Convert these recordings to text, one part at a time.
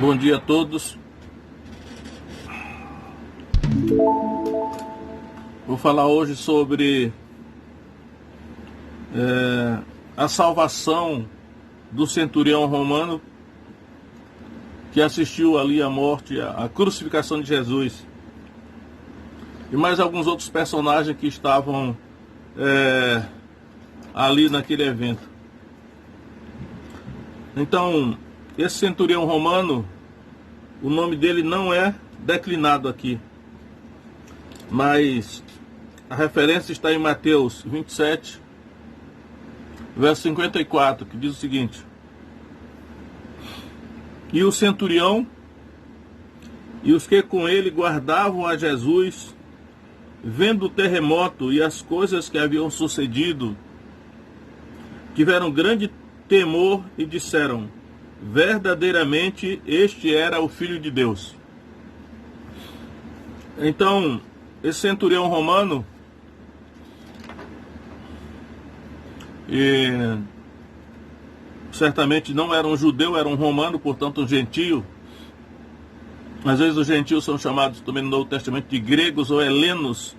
Bom dia a todos. Vou falar hoje sobre a salvação do centurião romano que assistiu ali à morte, à crucificação de Jesus, e mais alguns outros personagens que estavam ali naquele evento. Então, esse centurião romano, o nome dele não é declinado aqui, mas a referência está em Mateus 27, verso 54, que diz o seguinte: E o centurião e os que com ele guardavam a Jesus, vendo o terremoto e as coisas que haviam sucedido, tiveram grande temor e disseram: verdadeiramente este era o Filho de Deus. Então, esse centurião romano, certamente não era um judeu, era um romano, portanto um gentio. Às vezes os gentios são chamados também no Novo Testamento de gregos ou helenos,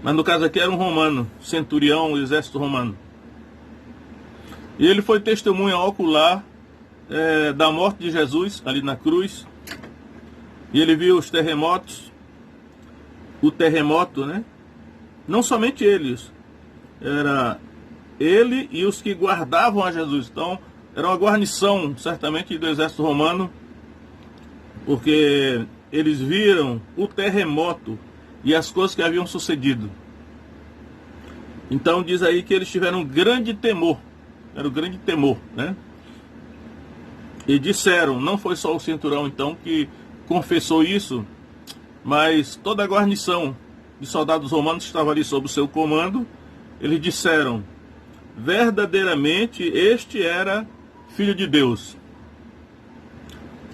mas no caso aqui era um romano, centurião, exército romano. E ele foi testemunha ocular da morte de Jesus ali na cruz, e ele viu os terremotos, o terremoto, né? Não somente eles, era ele e os que guardavam a Jesus. Então era uma guarnição certamente do exército romano, porque eles viram o terremoto e as coisas que haviam sucedido. Então diz aí que eles tiveram grande temor, era o grande temor, né? E disseram, não foi só o centurião então que confessou isso, mas toda a guarnição de soldados romanos que estava ali sob o seu comando, eles disseram: verdadeiramente este era Filho de Deus.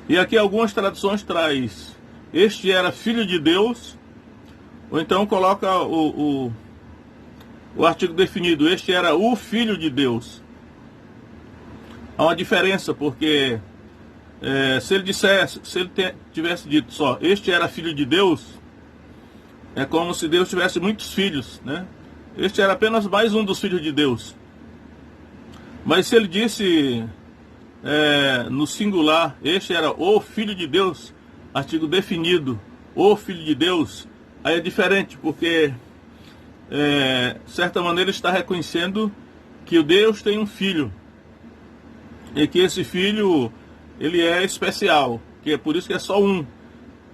E aqui algumas traduções traz este era Filho de Deus, ou então coloca o artigo definido, este era o Filho de Deus. Há uma diferença, porque se ele tivesse dito só este era Filho de Deus, é como se Deus tivesse muitos filhos, né? Este era apenas mais um dos filhos de Deus. Mas se ele disse no singular, este era o Filho de Deus, artigo definido, o Filho de Deus, aí é diferente, porque de certa maneira está reconhecendo que o Deus tem um filho, e que esse filho ele é especial, que é por isso que é só um.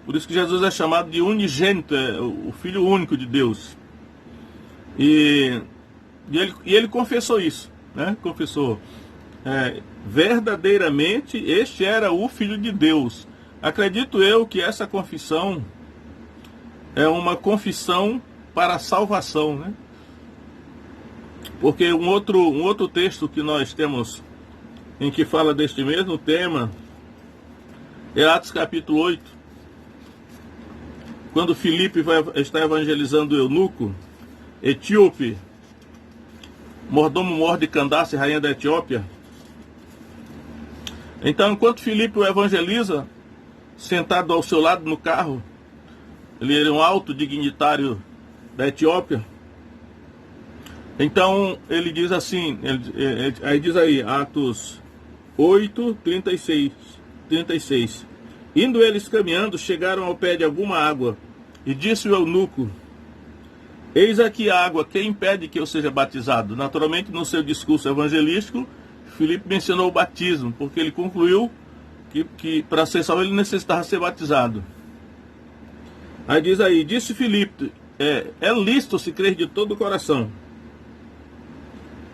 Por isso que Jesus é chamado de unigênito, o Filho único de Deus. E ele confessou isso, né? Confessou, verdadeiramente este era o Filho de Deus. Acredito eu que essa confissão é uma confissão para a salvação, né? Porque um outro texto que nós temos em que fala deste mesmo tema é Atos capítulo 8, quando Filipe está evangelizando o eunuco etíope, mordomo-mor de Candace, rainha da Etiópia. Então, enquanto Filipe o evangeliza, sentado ao seu lado no carro, ele era um alto dignitário da Etiópia. Então ele diz assim, aí diz aí, Atos 8, 36. Indo eles caminhando, chegaram ao pé de alguma água, e disse o eunuco: eis aqui a água, quem impede que eu seja batizado? Naturalmente, no seu discurso evangelístico, Filipe mencionou o batismo, porque ele concluiu que para ser salvo ele necessitava ser batizado. Aí diz aí, disse Filipe: é lícito se crer de todo o coração.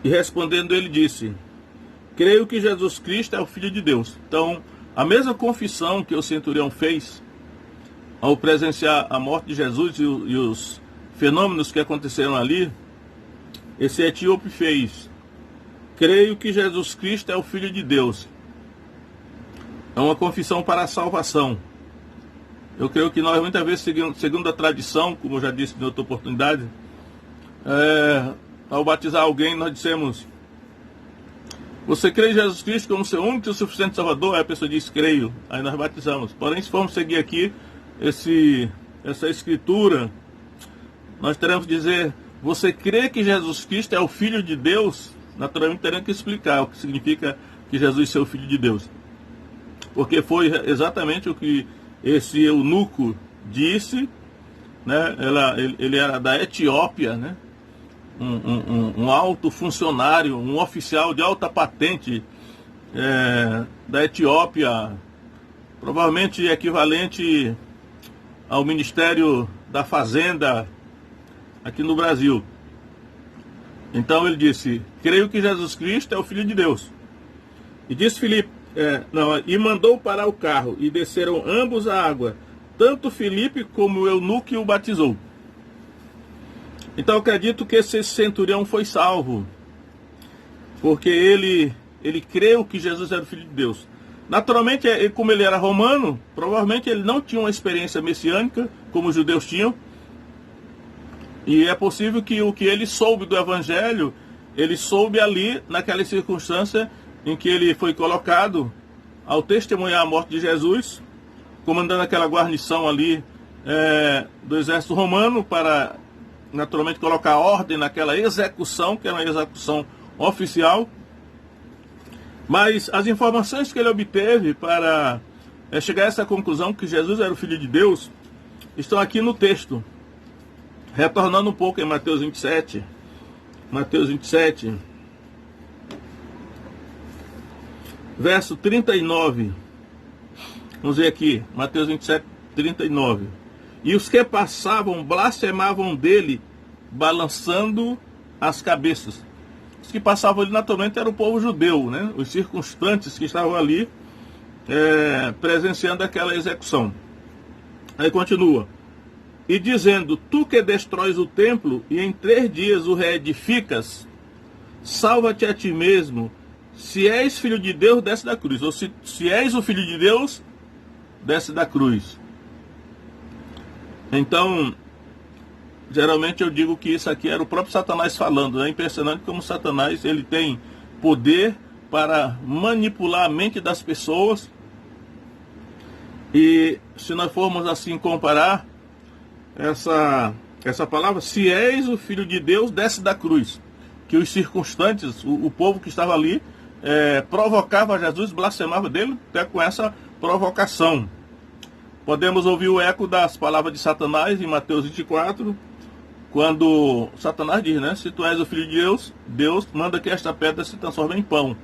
E respondendo ele disse: creio que Jesus Cristo é o Filho de Deus. Então, a mesma confissão que o centurião fez ao presenciar a morte de Jesus e os fenômenos que aconteceram ali, esse etíope fez: creio que Jesus Cristo é o Filho de Deus. É uma confissão para a salvação. Eu creio que nós muitas vezes, segundo a tradição, como eu já disse em outra oportunidade, ao batizar alguém nós dissemos: Você crê em Jesus Cristo como seu único e suficiente Salvador? Aí a pessoa diz, creio. Aí nós batizamos. Porém, se formos seguir aqui essa escritura, nós teremos que dizer, você crê que Jesus Cristo é o Filho de Deus? Naturalmente teremos que explicar o que significa que Jesus é o Filho de Deus. Porque foi exatamente o que esse eunuco disse, né? Ele era da Etiópia, né? Um alto funcionário, um oficial de alta patente da Etiópia, provavelmente equivalente ao Ministério da Fazenda aqui no Brasil. Então ele disse, creio que Jesus Cristo é o Filho de Deus. E disse Filipe, e mandou parar o carro, e desceram ambos à água, tanto Filipe como o eunuco o batizou. Então eu acredito que esse centurião foi salvo, porque ele creu que Jesus era o Filho de Deus. Naturalmente, como ele era romano, provavelmente ele não tinha uma experiência messiânica, como os judeus tinham, e é possível que o que ele soube do Evangelho, ele soube ali, naquela circunstância em que ele foi colocado ao testemunhar a morte de Jesus, comandando aquela guarnição ali do exército romano, para naturalmente colocar ordem naquela execução, que era uma execução oficial. Mas as informações que ele obteve para chegar a essa conclusão que Jesus era o Filho de Deus, estão aqui no texto. Retornando um pouco em Mateus 27. Mateus 27, verso 39. Vamos ver aqui, Mateus 27, 39. E os que passavam blasfemavam dele, balançando as cabeças. Os que passavam ali naturalmente era o povo judeu, né? Os circunstantes que estavam ali presenciando aquela execução. Aí continua. E dizendo, tu que destróis o templo e em 3 dias o reedificas, salva-te a ti mesmo. Se és filho de Deus, desce da cruz. Ou se és o filho de Deus, desce da cruz. Então, geralmente eu digo que isso aqui era o próprio Satanás falando. É impressionante como Satanás ele tem poder para manipular a mente das pessoas. E se nós formos assim comparar essa palavra, se és o Filho de Deus, desce da cruz. Que os circunstantes, o povo que estava ali, provocava Jesus, blasfemava dele, até com essa provocação. Podemos ouvir o eco das palavras de Satanás em Mateus 24, quando Satanás diz, né? Se tu és o Filho de Deus, Deus manda que esta pedra se transforme em pão.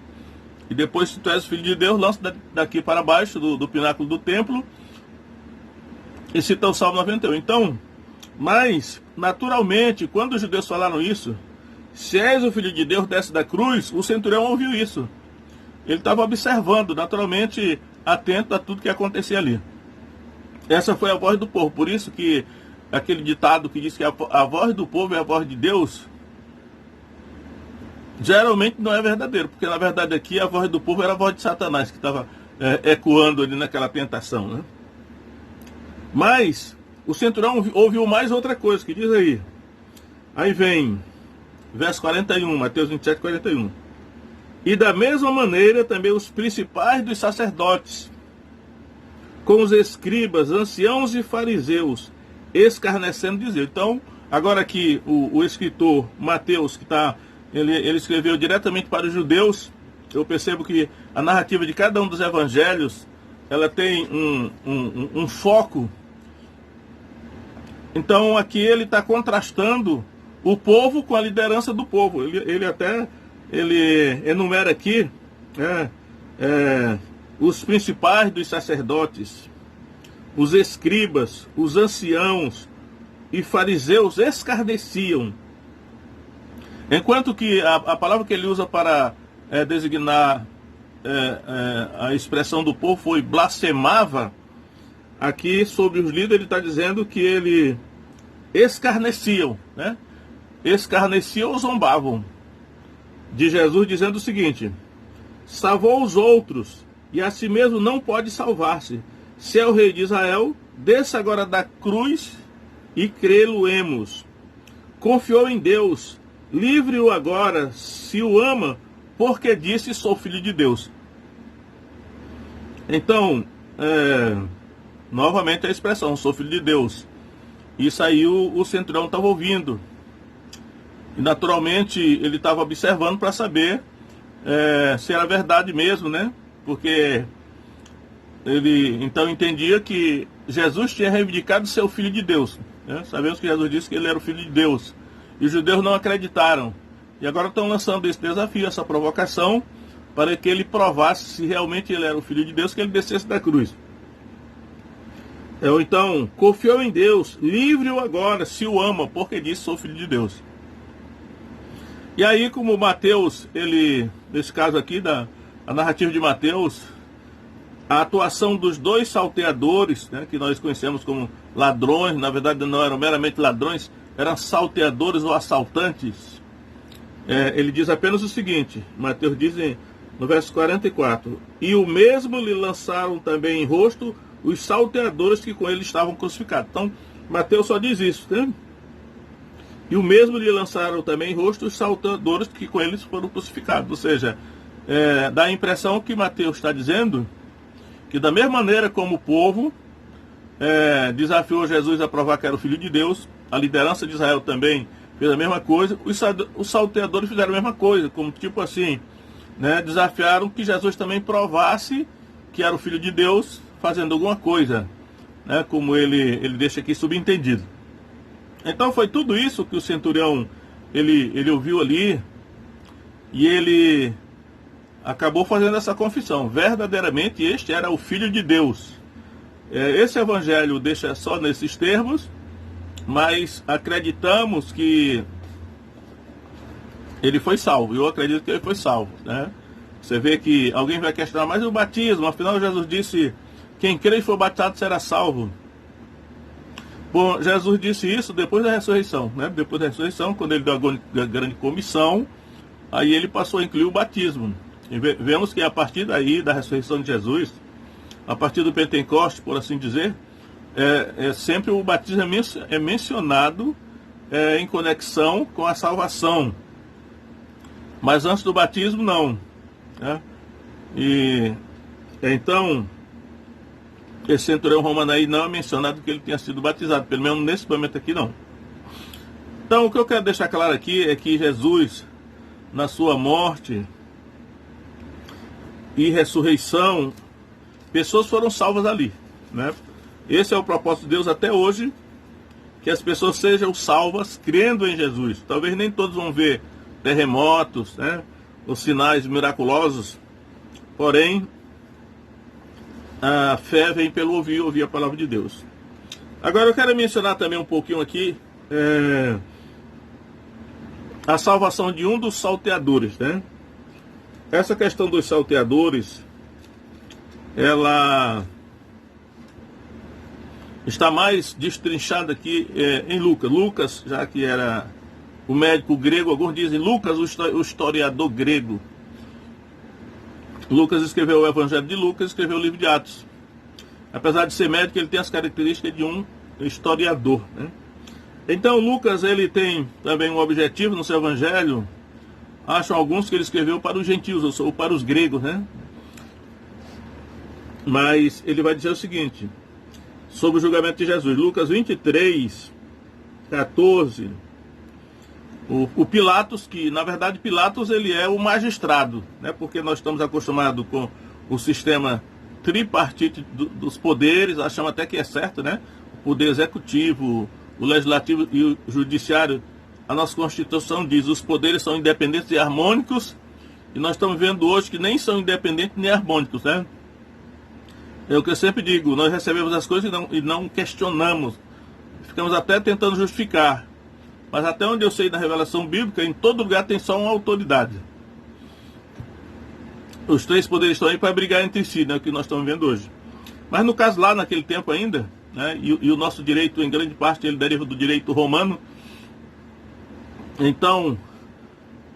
E depois, se tu és o Filho de Deus, lança daqui para baixo do pináculo do templo e cita o Salmo 91. Então, mas, naturalmente, quando os judeus falaram isso, se és o Filho de Deus, desce da cruz, o centurião ouviu isso. Ele estava observando, naturalmente, atento a tudo que acontecia ali. Essa foi a voz do povo. Por isso que aquele ditado que diz que a voz do povo é a voz de Deus, geralmente não é verdadeiro. Porque na verdade aqui a voz do povo era a voz de Satanás, que estava ecoando ali naquela tentação, né? Mas o centurião ouviu mais outra coisa, que diz aí. Aí vem, verso 41, Mateus 27, 41. E da mesma maneira também os principais dos sacerdotes, com os escribas, anciãos e fariseus, escarnecendo, diziam. Então, agora aqui o escritor Mateus, que ele escreveu diretamente para os judeus. Eu percebo que a narrativa de cada um dos evangelhos, ela tem um foco. Então aqui ele está contrastando o povo com a liderança do povo. Ele enumera aqui os principais dos sacerdotes, os escribas, os anciãos e fariseus escarneciam. Enquanto que a palavra que ele usa para designar a expressão do povo foi blasfemava, aqui sobre os líderes ele está dizendo que ele escarneciam, né? Escarneciam ou zombavam de Jesus, dizendo o seguinte: salvou os outros e a si mesmo não pode salvar-se. Se é o rei de Israel, desça agora da cruz e crê-lo-emos. Confiou em Deus, livre-o agora, se o ama, porque disse: sou filho de Deus. Então, novamente a expressão: sou filho de Deus. Isso aí o centurião estava ouvindo. E naturalmente ele estava observando para saber se era verdade mesmo, né? Porque ele então entendia que Jesus tinha reivindicado ser o filho de Deus, né? Sabemos que Jesus disse que ele era o filho de Deus. E os judeus não acreditaram. E agora estão lançando esse desafio, essa provocação, para que ele provasse se realmente ele era o filho de Deus, que ele descesse da cruz. Então, confiou em Deus, livre-o agora, se o ama, porque disse: sou filho de Deus. E aí, como Mateus, nesse caso aqui, a narrativa de Mateus, a atuação dos dois salteadores, né, que nós conhecemos como ladrões, na verdade não eram meramente ladrões, eram salteadores ou assaltantes. Ele diz apenas o seguinte, Mateus diz no verso 44, e o mesmo lhe lançaram também em rosto os salteadores que com ele estavam crucificados. Então, Mateus só diz isso, né? E o mesmo lhe lançaram também em rosto os salteadores que com eles foram crucificados. Ou seja, dá a impressão que Mateus está dizendo que da mesma maneira como o povo desafiou Jesus a provar que era o Filho de Deus, a liderança de Israel também fez a mesma coisa, os salteadores fizeram a mesma coisa, como tipo assim, né, desafiaram que Jesus também provasse que era o Filho de Deus, fazendo alguma coisa, né, como ele deixa aqui subentendido. Então foi tudo isso que o centurião ele ouviu ali, e ele acabou fazendo essa confissão: verdadeiramente este era o Filho de Deus. Esse evangelho deixa só nesses termos, mas acreditamos que ele foi salvo. Eu acredito que ele foi salvo, né? Você vê que alguém vai questionar: mas o batismo? Afinal, Jesus disse: quem crê e for batizado será salvo. Bom, Jesus disse isso depois da ressurreição, né? Depois da ressurreição, quando ele deu a grande comissão, aí ele passou a incluir o batismo. E vemos que a partir daí, da ressurreição de Jesus, a partir do Pentecostes, por assim dizer, sempre o batismo é mencionado em conexão com a salvação. Mas antes do batismo, não, né? E então, esse centurião romano aí não é mencionado que ele tenha sido batizado, pelo menos nesse momento aqui não. Então, o que eu quero deixar claro aqui é que Jesus, na sua morte e ressurreição, pessoas foram salvas ali, né? Esse é o propósito de Deus até hoje, que as pessoas sejam salvas crendo em Jesus. Talvez nem todos vão ver terremotos, né, os sinais miraculosos, porém a fé vem pelo ouvir a palavra de Deus. Agora eu quero mencionar também um pouquinho aqui a salvação de um dos salteadores, né? Essa questão dos salteadores, ela está mais destrinchada aqui em Lucas. Lucas, já que era o médico grego, alguns dizem Lucas, o historiador grego. Lucas escreveu o Evangelho de Lucas, escreveu o livro de Atos. Apesar de ser médico, ele tem as características de um historiador, né? Então Lucas, ele tem também um objetivo no seu Evangelho. Acham alguns que ele escreveu para os gentios, ou para os gregos, né? Mas ele vai dizer o seguinte, sobre o julgamento de Jesus. Lucas 23, 14. O Pilatos, que na verdade Pilatos ele é o magistrado, né? Porque nós estamos acostumados com o sistema tripartite dos poderes, achamos até que é certo, né? O poder executivo, o legislativo e o judiciário. A nossa Constituição diz: os poderes são independentes e harmônicos, e nós estamos vendo hoje que nem são independentes nem harmônicos, né? É o que eu sempre digo: nós recebemos as coisas e não questionamos, ficamos até tentando justificar. Mas até onde eu sei da revelação bíblica, em todo lugar tem só uma autoridade. Os três poderes estão aí para brigar entre si, né, o que nós estamos vendo hoje. Mas no caso lá, naquele tempo ainda, né, e o nosso direito, em grande parte, ele deriva do direito romano. Então,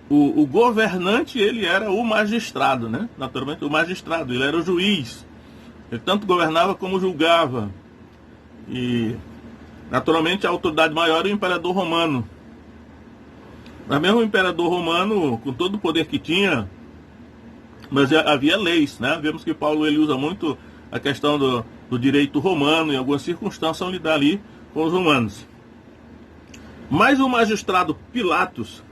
o governante, ele era o magistrado, né? Naturalmente, o magistrado, ele era o juiz. Ele tanto governava como julgava. E naturalmente a autoridade maior é o imperador romano. Mas mesmo o imperador romano, com todo o poder que tinha, Mas havia leis, né? Vemos que Paulo ele usa muito a questão do direito romano, em algumas circunstâncias, ao lidar ali com os romanos. Mas o magistrado Pilatos,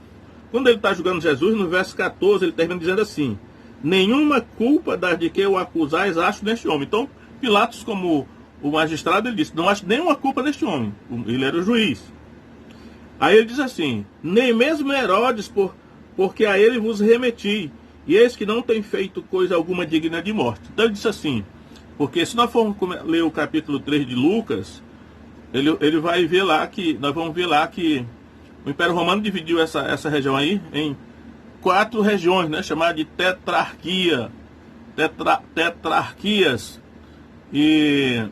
quando ele está julgando Jesus, no verso 14, ele termina dizendo assim: nenhuma culpa das de que o acusais acho neste homem. Então, Pilatos, como o magistrado, ele disse: não acho nenhuma culpa neste homem. Ele era o juiz. Aí ele diz assim: nem mesmo Herodes, porque a ele vos remeti, e eis que não tem feito coisa alguma digna de morte. Então ele disse assim, porque se nós formos ler o capítulo 3 de Lucas, ele vai ver lá que, nós vamos ver lá que o Império Romano dividiu essa região aí em 4 regiões, né, chamadas de tetrarquia, tetrarquias, e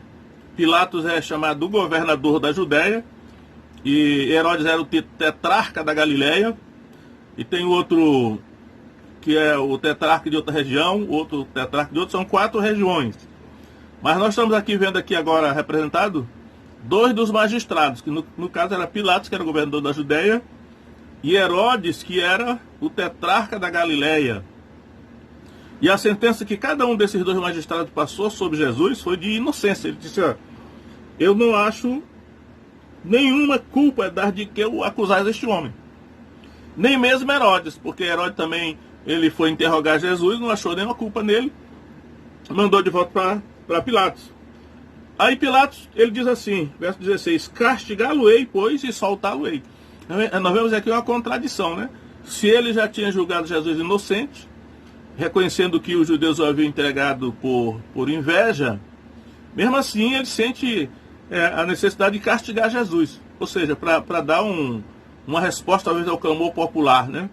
Pilatos é chamado o governador da Judéia, e Herodes era o tetrarca da Galileia, e tem outro que é o tetrarca de outra região, outro tetrarca de outra, são 4 regiões. Mas nós estamos aqui vendo aqui agora representado 2 dos magistrados, que no caso era Pilatos, que era o governador da Judéia, e Herodes, que era o tetrarca da Galileia. E a sentença que cada um desses 2 magistrados passou sobre Jesus foi de inocência. Ele disse: ó, eu não acho nenhuma culpa das de que eu acusais este homem. Nem mesmo Herodes, porque Herodes também ele foi interrogar Jesus, não achou nenhuma culpa nele, mandou de volta para Pilatos. Aí Pilatos, ele diz assim, verso 16: castigá-lo-ei, pois, e soltá-lo-ei. Nós vemos aqui uma contradição, né? Se ele já tinha julgado Jesus inocente, reconhecendo que os judeus o haviam entregado por inveja, mesmo assim ele sente a necessidade de castigar Jesus. Ou seja, para dar uma resposta talvez ao clamor popular, né?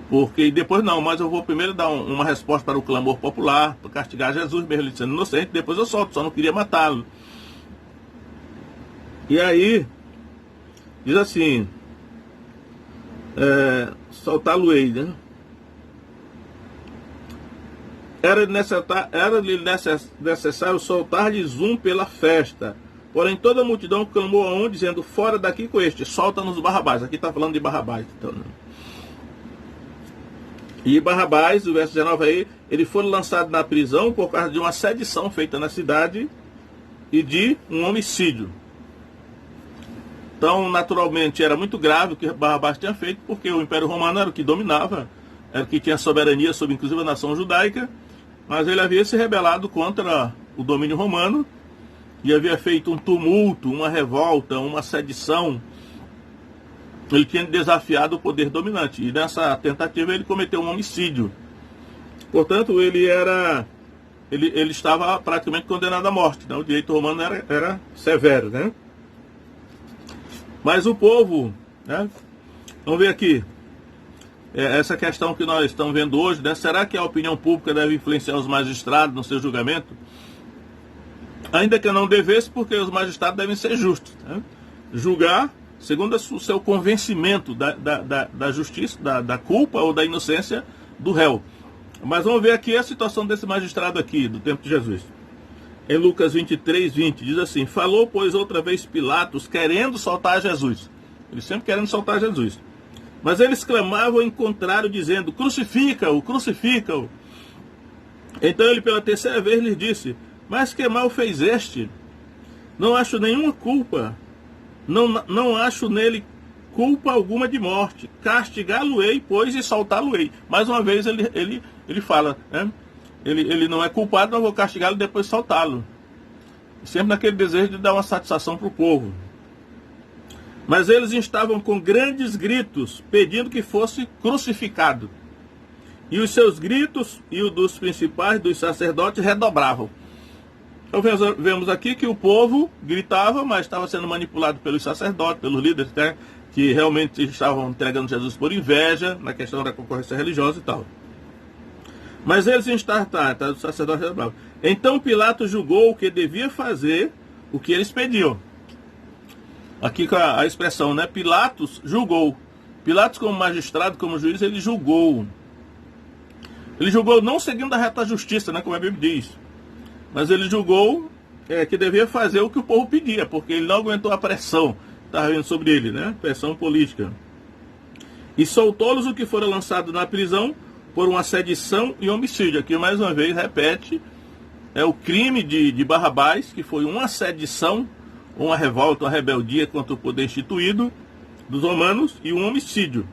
Porque depois não, mas eu vou primeiro dar uma resposta para o clamor popular, para castigar Jesus, mesmo ele sendo inocente, depois eu solto, só não queria matá-lo. E aí, diz assim, soltá-lo-ei, né? Era-lhe necessário soltar-lhes um pela festa. Porém, toda a multidão clamou a um, dizendo: fora daqui com este, solta-nos Barrabás. Aqui está falando de Barrabás. Então, né? E Barrabás, o verso 19 aí, ele foi lançado na prisão por causa de uma sedição feita na cidade e de um homicídio. Então, naturalmente, era muito grave o que Barrabás tinha feito, porque o Império Romano era o que dominava, era o que tinha soberania sobre, inclusive, a nação judaica, mas ele havia se rebelado contra o domínio romano e havia feito um tumulto, uma revolta, uma sedição. Ele tinha desafiado o poder dominante, e nessa tentativa ele cometeu um homicídio. Portanto, ele estava praticamente condenado à morte, né? O direito romano era severo, né? Mas o povo, né? Vamos ver aqui, essa questão que nós estamos vendo hoje, né? Será que a opinião pública deve influenciar os magistrados no seu julgamento? Ainda que eu não devesse, porque os magistrados devem ser justos, né? Julgar segundo o seu convencimento da justiça, da culpa ou da inocência do réu. Mas vamos ver aqui a situação desse magistrado aqui, do tempo de Jesus. Em Lucas 23, 20, diz assim: falou, pois, outra vez Pilatos, querendo soltar Jesus. Eles sempre querendo soltar Jesus. Mas eles clamavam em contrário, dizendo: crucifica-o, crucifica-o. Então ele pela terceira vez lhes disse: mas que mal fez este? Não acho nenhuma culpa. Não acho nele culpa alguma de morte. Castigá-lo-ei, pois, e soltá-lo-ei. Mais uma vez ele fala, né? Ele não é culpado, não vou castigá-lo e depois soltá-lo. Sempre naquele desejo de dar uma satisfação para o povo. Mas eles estavam com grandes gritos, pedindo que fosse crucificado. E os seus gritos e o dos principais, dos sacerdotes, redobravam. Então vemos aqui que o povo gritava, mas estava sendo manipulado pelos sacerdotes, pelos líderes, né, que realmente estavam entregando Jesus por inveja, na questão da concorrência religiosa e tal. Mas eles estavam, os sacerdotes redobravam. Então Pilatos julgou o que devia fazer, o que eles pediam. Aqui com a expressão, né? Pilatos julgou. Pilatos, como magistrado, como juiz, ele julgou. Ele julgou não seguindo a reta justiça, né, como a Bíblia diz. Mas ele julgou que devia fazer o que o povo pedia, porque ele não aguentou a pressão que estava vindo sobre ele, né? Pressão política. E soltou-los o que fora lançado na prisão, por uma sedição e homicídio. Aqui mais uma vez repete, é o crime de Barrabás, que foi uma sedição, uma revolta, uma rebeldia contra o poder instituído dos romanos, e um homicídio.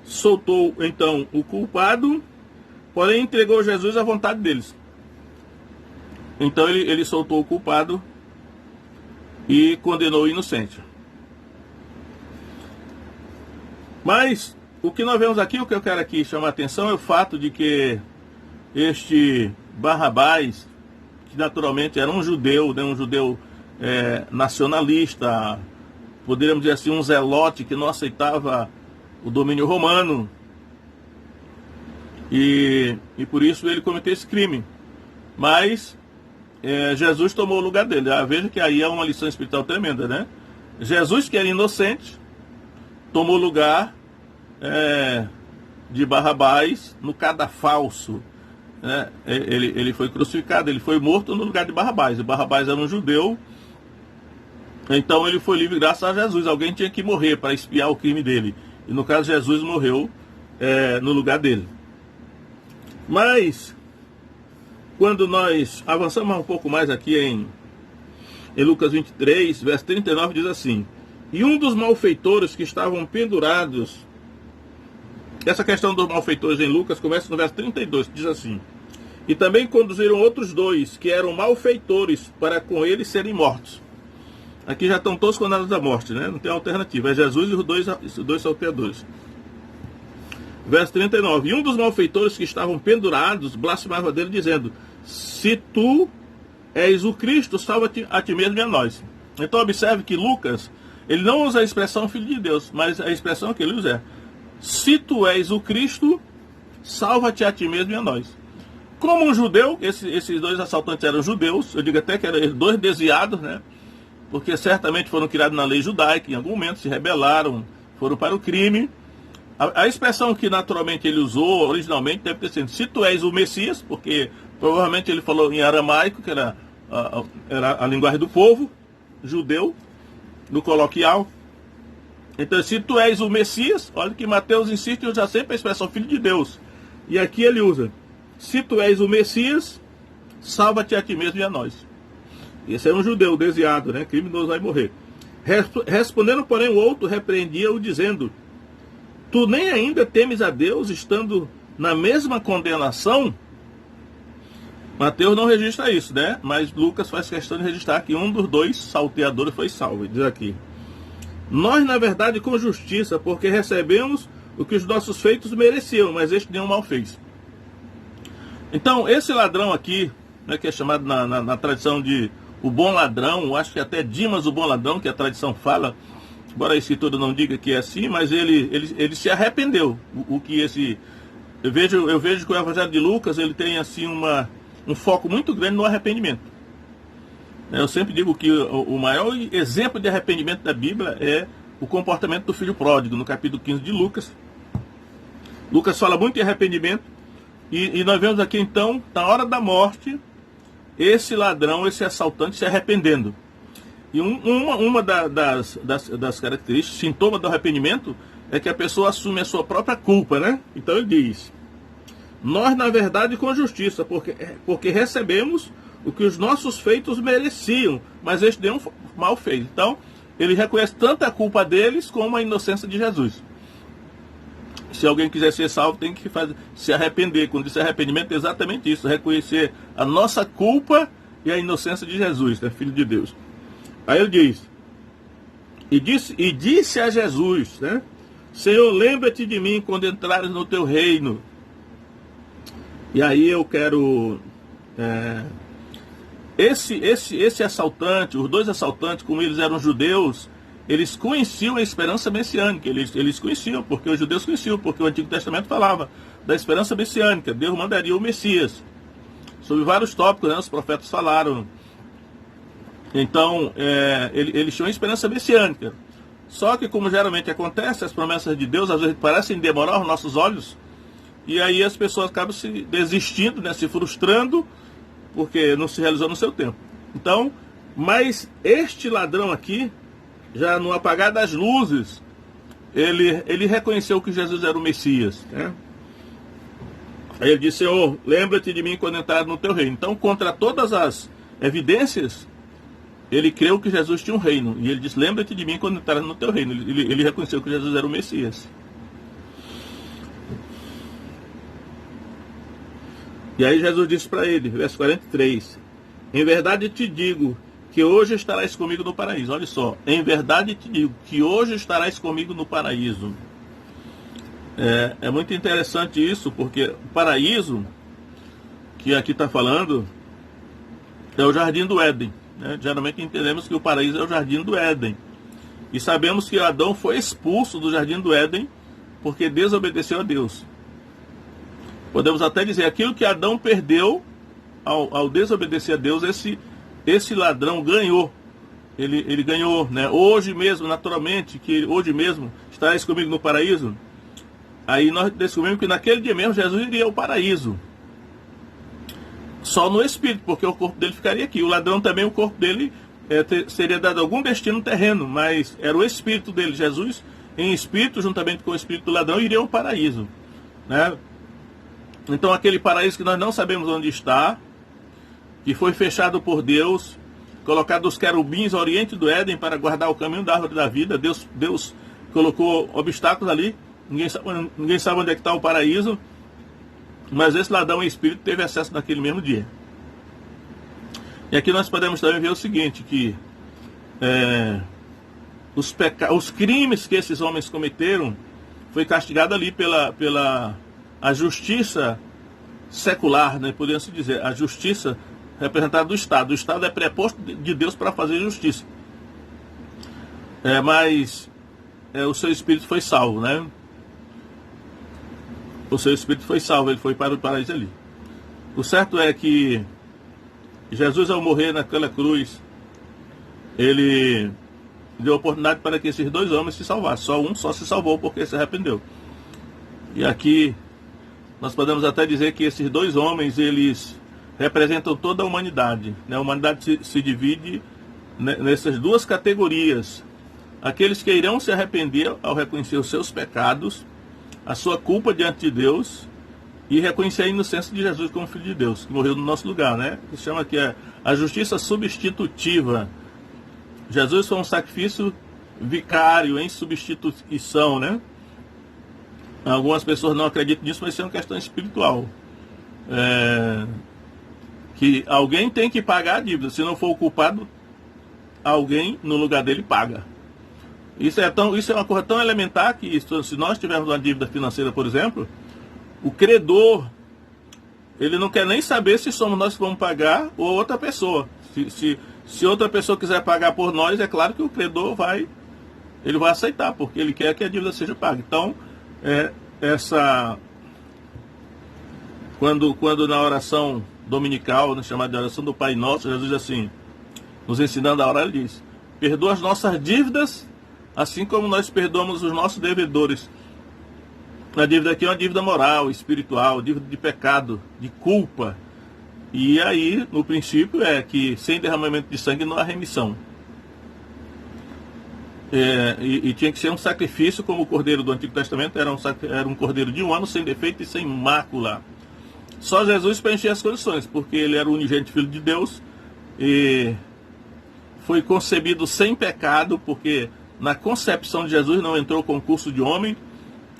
Soltou então o culpado, porém entregou Jesus à vontade deles. Então ele soltou o culpado e condenou o inocente. Mas o que nós vemos aqui, o que eu quero aqui chamar a atenção é o fato de que este Barrabás, que naturalmente era um judeu, né, um judeu nacionalista, poderíamos dizer assim, um zelote que não aceitava o domínio romano, e por isso ele cometeu esse crime. Mas Jesus tomou o lugar dele. Veja que aí é uma lição espiritual tremenda, né? Jesus, que era inocente, tomou o lugar de Barrabás no cadafalso, né? Ele foi crucificado, ele foi morto no lugar de Barrabás. E Barrabás era um judeu, então ele foi livre graças a Jesus. Alguém tinha que morrer para expiar o crime dele, e no caso Jesus morreu no lugar dele. Mas quando nós avançamos um pouco mais aqui em Lucas 23, verso 39, diz assim: e um dos malfeitores que estavam pendurados. Essa questão dos malfeitores em Lucas começa no verso 32, que diz assim: e também conduziram outros dois, que eram malfeitores, para com eles serem mortos. Aqui já estão todos condenados à morte, né? Não tem alternativa, é Jesus e os dois salteadores. Verso 39, e um dos malfeitores que estavam pendurados blasfemava dele, dizendo: se tu és o Cristo, salva-te a ti mesmo e a nós. Então observe que Lucas, ele não usa a expressão filho de Deus, mas a expressão que ele usa é: se tu és o Cristo, salva-te a ti mesmo e a nós. Como um judeu, esses dois assaltantes eram judeus, eu digo até que eram dois desviados, né? Porque certamente foram criados na lei judaica, em algum momento se rebelaram, foram para o crime. A expressão que naturalmente ele usou originalmente deve ter sido: se tu és o Messias, porque provavelmente ele falou em aramaico, que era a linguagem do povo judeu, no coloquial. Então, se tu és o Messias, olha que Mateus insiste em usar sempre a expressão filho de Deus. E aqui ele usa: se tu és o Messias, salva-te a ti mesmo e a nós. Esse é um judeu desviado, né? Criminoso, vai morrer. Respondendo, porém, o outro repreendia-o, dizendo: tu nem ainda temes a Deus, estando na mesma condenação? Mateus não registra isso, né? Mas Lucas faz questão de registrar que um dos dois salteadores foi salvo. Ele diz aqui: nós, na verdade, com justiça, porque recebemos o que os nossos feitos mereciam, mas este nenhum mal fez. Então, esse ladrão aqui, né, que é chamado na tradição de o bom ladrão, acho que até Dimas o bom ladrão, que a tradição fala, embora a escritura não diga que é assim, mas ele se arrependeu. Eu vejo que o Evangelho de Lucas, ele tem assim um foco muito grande no arrependimento. Eu sempre digo que o maior exemplo de arrependimento da Bíblia é o comportamento do filho pródigo, no capítulo 15 de Lucas. Lucas fala muito em arrependimento, e nós vemos aqui então, na hora da morte, esse ladrão, esse assaltante se arrependendo. E uma das características, sintoma do arrependimento, é que a pessoa assume a sua própria culpa, né? Então ele diz: nós, na verdade, com justiça, porque recebemos o que os nossos feitos mereciam, mas este nenhum mal fez. Então, ele reconhece tanto a culpa deles como a inocência de Jesus. Se alguém quiser ser salvo, tem que se arrepender. Quando diz arrependimento, é exatamente isso: reconhecer a nossa culpa e a inocência de Jesus, né, Filho de Deus. Aí ele diz: e disse a Jesus, né: Senhor, lembra-te de mim quando entrares no teu reino. E aí eu quero... Esse assaltante, os dois assaltantes, como eles eram judeus, eles conheciam a esperança messiânica. Eles conheciam, porque os judeus conheciam, porque o Antigo Testamento falava da esperança messiânica. Deus mandaria o Messias. Sobre vários tópicos, né, os profetas falaram. Então, eles tinham a esperança messiânica. Só que, como geralmente acontece, as promessas de Deus às vezes parecem demorar aos nossos olhos, e aí as pessoas acabam se desistindo, né, se frustrando, porque não se realizou no seu tempo. Então, mas este ladrão aqui, já no apagar das luzes, ele reconheceu que Jesus era o Messias, né? Aí ele disse: Senhor, lembra-te de mim quando entrar no teu reino. Então, contra todas as evidências, ele creu que Jesus tinha um reino. E ele disse: lembra-te de mim quando entrar no teu reino. Ele reconheceu que Jesus era o Messias. E aí Jesus disse para ele, verso 43, em verdade te digo que hoje estarás comigo no paraíso. Olha só, em verdade te digo que hoje estarás comigo no paraíso. É muito interessante isso, porque o paraíso, que aqui está falando, é o jardim do Éden. Né? Geralmente entendemos que o paraíso é o jardim do Éden. E sabemos que Adão foi expulso do jardim do Éden porque desobedeceu a Deus. Podemos até dizer, aquilo que Adão perdeu ao desobedecer a Deus, esse ladrão ganhou. Ele ganhou, né? Hoje mesmo, naturalmente, que hoje mesmo estarás comigo no paraíso. Aí nós descobrimos que naquele dia mesmo Jesus iria ao paraíso. Só no espírito, porque o corpo dele ficaria aqui. O ladrão também, o corpo dele seria dado algum destino terreno, mas era o espírito dele. Jesus, em espírito, juntamente com o espírito do ladrão, iria ao paraíso. Né? Então aquele paraíso que nós não sabemos onde está, que foi fechado por Deus, colocado os querubins ao oriente do Éden para guardar o caminho da árvore da vida. Deus colocou obstáculos ali, ninguém sabe onde é que está o paraíso, mas esse ladrão em espírito teve acesso naquele mesmo dia. E aqui nós podemos também ver o seguinte, que os crimes que esses homens cometeram foi castigado ali pela a justiça secular, né, podemos dizer, a justiça representada do Estado. O Estado é preposto de Deus para fazer justiça. Mas o seu espírito foi salvo, né? O seu espírito foi salvo, ele foi para o paraíso ali. O certo é que Jesus, ao morrer naquela cruz, ele deu oportunidade para que esses dois homens se salvassem. Só um só se salvou porque se arrependeu. E aqui nós podemos até dizer que esses dois homens, eles representam toda a humanidade. Né? A humanidade se divide nessas duas categorias. Aqueles que irão se arrepender ao reconhecer os seus pecados, a sua culpa diante de Deus, e reconhecer a inocência de Jesus como Filho de Deus, que morreu no nosso lugar. Né? Que se chama aqui a justiça substitutiva. Jesus foi um sacrifício vicário em substituição, né? Algumas pessoas não acreditam nisso, mas isso é uma questão espiritual. Que alguém tem que pagar a dívida. Se não for o culpado, alguém no lugar dele paga. Isso é uma coisa tão elementar que se nós tivermos uma dívida financeira, por exemplo, o credor, ele não quer nem saber se somos nós que vamos pagar ou outra pessoa. Se outra pessoa quiser pagar por nós, é claro que o credor vai aceitar, porque ele quer que a dívida seja paga. Então, quando na oração dominical, chamada de oração do Pai Nosso, Jesus diz assim, nos ensinando a orar, ele diz: perdoa as nossas dívidas, assim como nós perdoamos os nossos devedores. A dívida aqui é uma dívida moral, espiritual, dívida de pecado, de culpa. E aí, no princípio, é que sem derramamento de sangue não há remissão. E tinha que ser um sacrifício, como o cordeiro do Antigo Testamento era um cordeiro de 1 ano, sem defeito e sem mácula. Só Jesus preenchia as condições, porque ele era o unigênito Filho de Deus e foi concebido sem pecado, porque na concepção de Jesus não entrou concurso de homem.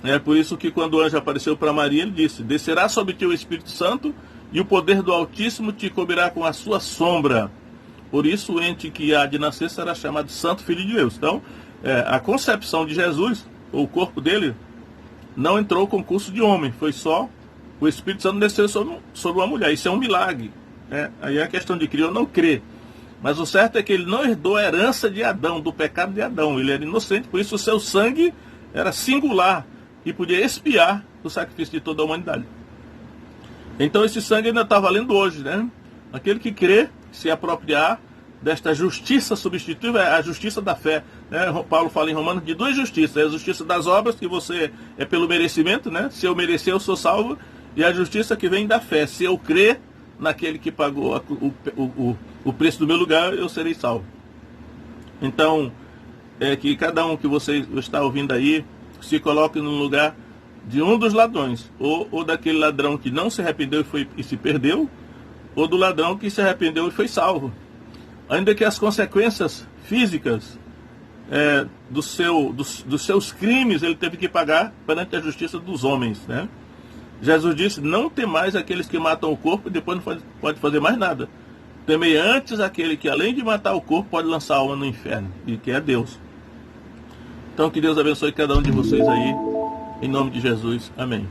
É por isso que quando o anjo apareceu para Maria, ele disse: descerá sobre ti o Espírito Santo e o poder do Altíssimo te cobrirá com a sua sombra. Por isso o ente que há de nascer será chamado Santo Filho de Deus. Então, a concepção de Jesus, o corpo dele, não entrou concurso de homem. Foi só o Espírito Santo desceu sobre uma mulher. Isso é um milagre. Aí é a questão de crer ou não crer. Mas o certo é que ele não herdou a herança de Adão, do pecado de Adão. Ele era inocente, por isso o seu sangue era singular e podia expiar o sacrifício de toda a humanidade. Então esse sangue ainda está valendo hoje, né? Aquele que crê, se apropriar desta justiça substitutiva, é a justiça da fé. Né? Paulo fala em Romanos de duas justiças: é a justiça das obras, que você é pelo merecimento, né? Se eu merecer, eu sou salvo, e a justiça que vem da fé: se eu crer naquele que pagou o preço do meu lugar, eu serei salvo. Então, que cada um que você está ouvindo aí se coloque no lugar de um dos ladrões, ou daquele ladrão que não se arrependeu e se perdeu, ou do ladrão que se arrependeu e foi salvo. Ainda que as consequências físicas dos seus crimes ele teve que pagar perante a justiça dos homens, né? Jesus disse: não temais aqueles que matam o corpo e depois não pode fazer mais nada. Temei antes aquele que, além de matar o corpo, pode lançar a alma no inferno, e que é Deus. Então que Deus abençoe cada um de vocês aí, em nome de Jesus. Amém.